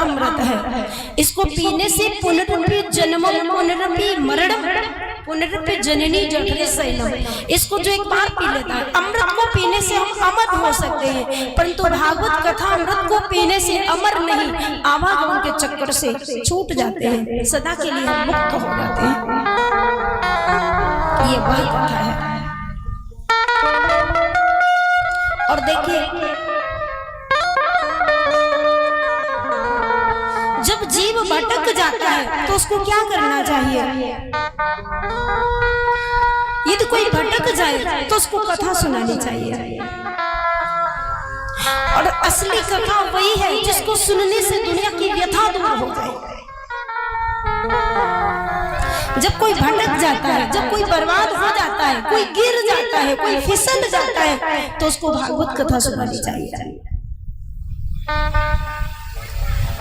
अमृत है। इसको पीने से पुनरपि जन्मम पुनरपि मरणम पुनरपि जननी जठरे शैलम। इसको जो एक बार पी लेता है, अमृत को पीने से हम अमर हो सकते हैं, परंतु भागवत कथा अमृत को पीने से अमर नहीं, आवागमन के चक्कर से छूट जाते हैं, सदा के लिए हम मुक्त हो जाते हैं। ये वही कथा है। और देखिए, जब जीव भटक जाता है तो उसको क्या करना चाहिए? यदि कोई भटक जाए तो उसको कथा सुनानी चाहिए। और असली कथा वही है जिसको सुनने से दुनिया की व्यथा दूर हो जाए। जब कोई भटक जाता है, जब कोई बर्बाद हो जाता है, कोई गिर जाता है, कोई फिसल जाता है, तो उसको भागवत कथा सुनानी चाहिए।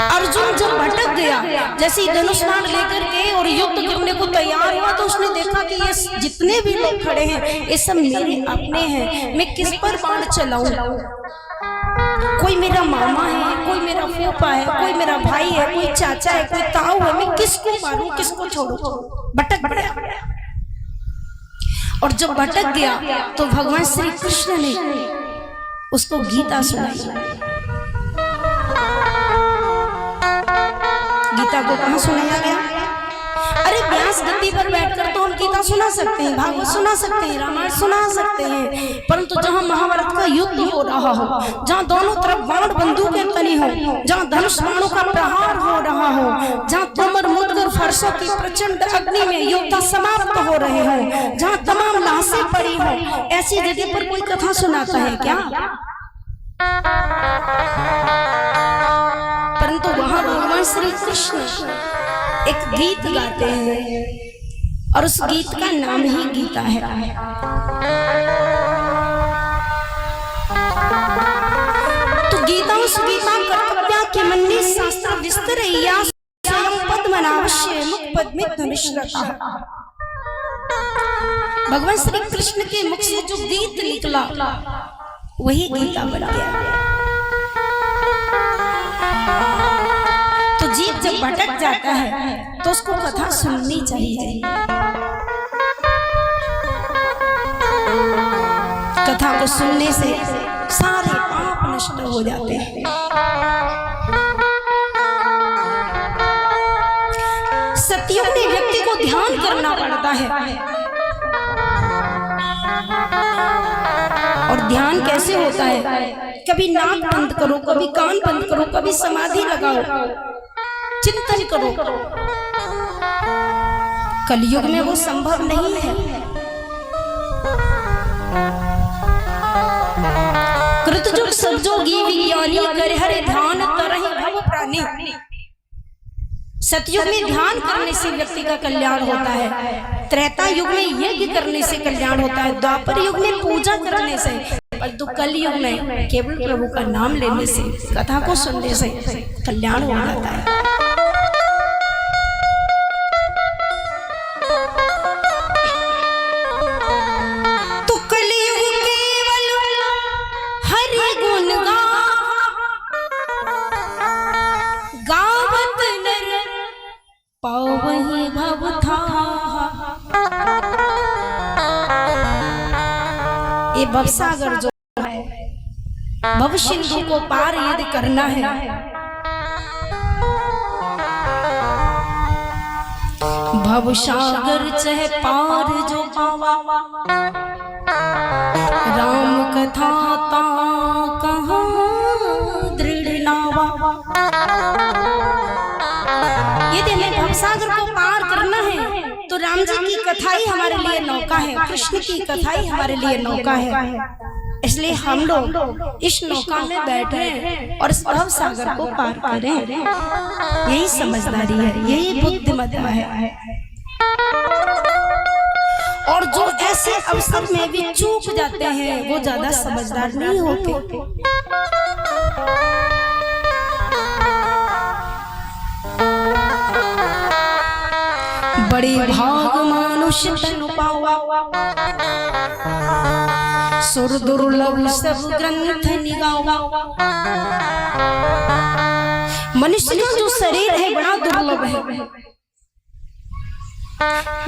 अर्जुन जब भटक गया, जैसे धनुष बाण लेकर के और युद्ध करने को तैयार हुआ, तो उसने देखा कि ये जितने भी लोग खड़े हैं ये सब मेरे अपने हैं, मैं किस पर बाण चलाऊं? कोई मेरा मामा है, कोई मेरा फूफा है, कोई मेरा भाई है, कोई चाचा है, कोई ताऊ है, मैं किसको मारूं, किसको छोड़ूं? भटक गया। और जब भटक गया तो भगवान श्री कृष्ण ने उसको गीता सुनाई। गीता को कहाँ सुनाया गया? अरे व्यास गद्दी पर बैठकर तो हम गीता सुना सकते हैं, भागवत सुना सकते हैं, रामायण सुना सकते हैं, परंतु जहाँ महाभारत का युद्ध हो रहा हो, जहाँ दोनों तरफ बाण बंदूकें तनी हो, जहाँ धनुष बाणों का प्रहार हो रहा हो, जहाँ तोमर मुदगर फरसों की प्रचंड अग्नि में योद्धा समाप्त हो रहे हो, जहाँ तमाम लाशें पड़ी हो, ऐसी जगह पर कोई कथा सुनाता है क्या? परंतु वहां भगवान श्री कृष्ण एक गीत गाते हैं और उस गीत का नाम ही गीता है। तो गीता उस गीता कर्तव्या के मन्नी शास्त्र विस्तरैया स्वयं पद्मनाभस्य मुख पद्मित मिश्रता। भगवान श्री कृष्ण के मुख से जो गीत निकला वही गीता बन गया। तो जीव जब भटक जाता है तो उसको कथा सुननी चाहिए। कथा को सुनने से सारे पाप नष्ट हो जाते हैं। सतयुग में व्यक्ति को ध्यान करना पड़ता है। और ध्यान कैसे होता है? कभी नाक बंद करो, कभी कान बंद करो, कभी समाधि लगाओ, चिंतन करो। कलयुग में वो संभव नहीं है। कृतयुग सब जोगी विज्ञानी कर हरे ध्यान तरहि भव प्राणी। सतयुग में ध्यान करने से व्यक्ति का कल्याण होता है, त्रेता युग में यज्ञ करने से कल्याण होता है, द्वापर युग में पूजा करने से, परंतु कल युग में केवल प्रभु का नाम लेने से, कथा को सुनने से कल्याण हो जाता है। तो कलयुग केवल हरि गुण गावत नर पावहि भव था। ये भवसागर जो है, भव सिंधु को पार यदि करना है, भवसागर चाहे पार जो पावा, राम कथा ता कहाँ दृढ़ नावा। यदि हमें भवसागर को पार करना है तो राम जी की कथा ही हमारे लिए नौका है, कृष्ण की कथा ही हमारे लिए नौका है। इसलिए हम लोग इस नौका में बैठे और इस भव सागर को पार करें। यही समझदारी है, यही बुद्धिमत्ता है। और जो ऐसे अवसर में भी चूक जाते हैं वो ज्यादा समझदार नहीं होते। बड़े भाग मनुष्य तनु पावा, सुर दुर्लभ सब ग्रंथ निगावा। मनुष्य का जो शरीर है बड़ा दुर्लभ है।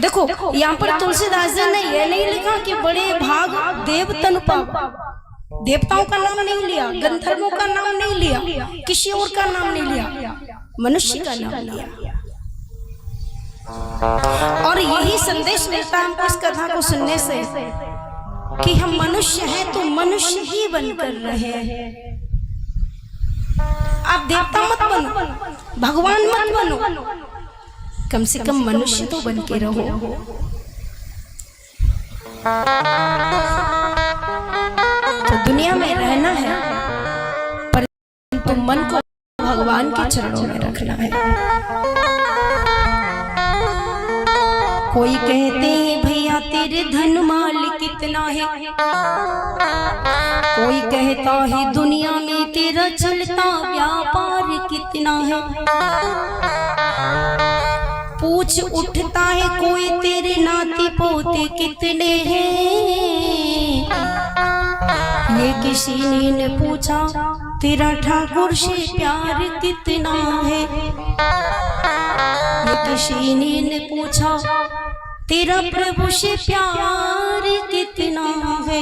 देखो यहाँ पर तुलसीदास जी ने यह नहीं लिखा कि बड़े भाग देवतन पावा, देवताओं का नाम नहीं लिया, गंधर्वों का नाम नहीं लिया, किसी और का नाम नहीं लिया, मनुष्य का नाम लिया। और यही संदेश मिलता है हमको इस कथा को सुनने से कि हम मनुष्य हैं तो मनुष्य ही बनकर रहे हैं। आप देवता मत बनो, भगवान मत बनो, कम से कम मनुष्य तो बन के रहो। तो दुनिया में रहना है पर तो मन को भगवान के चरणों में रखना है। कोई कहते हैं भैया तेरे धन माल कितना है, कोई कहता है दुनिया में तेरा चलता व्यापार कितना है। पूछ उठता है कोई तेरे नाते पोते कितने हैं, ये किसी ने न पूछा तेरा ठाकुर से प्यार कितना है। ये किसी ने न पूछा तेरा प्रभु से प्यार कितना है।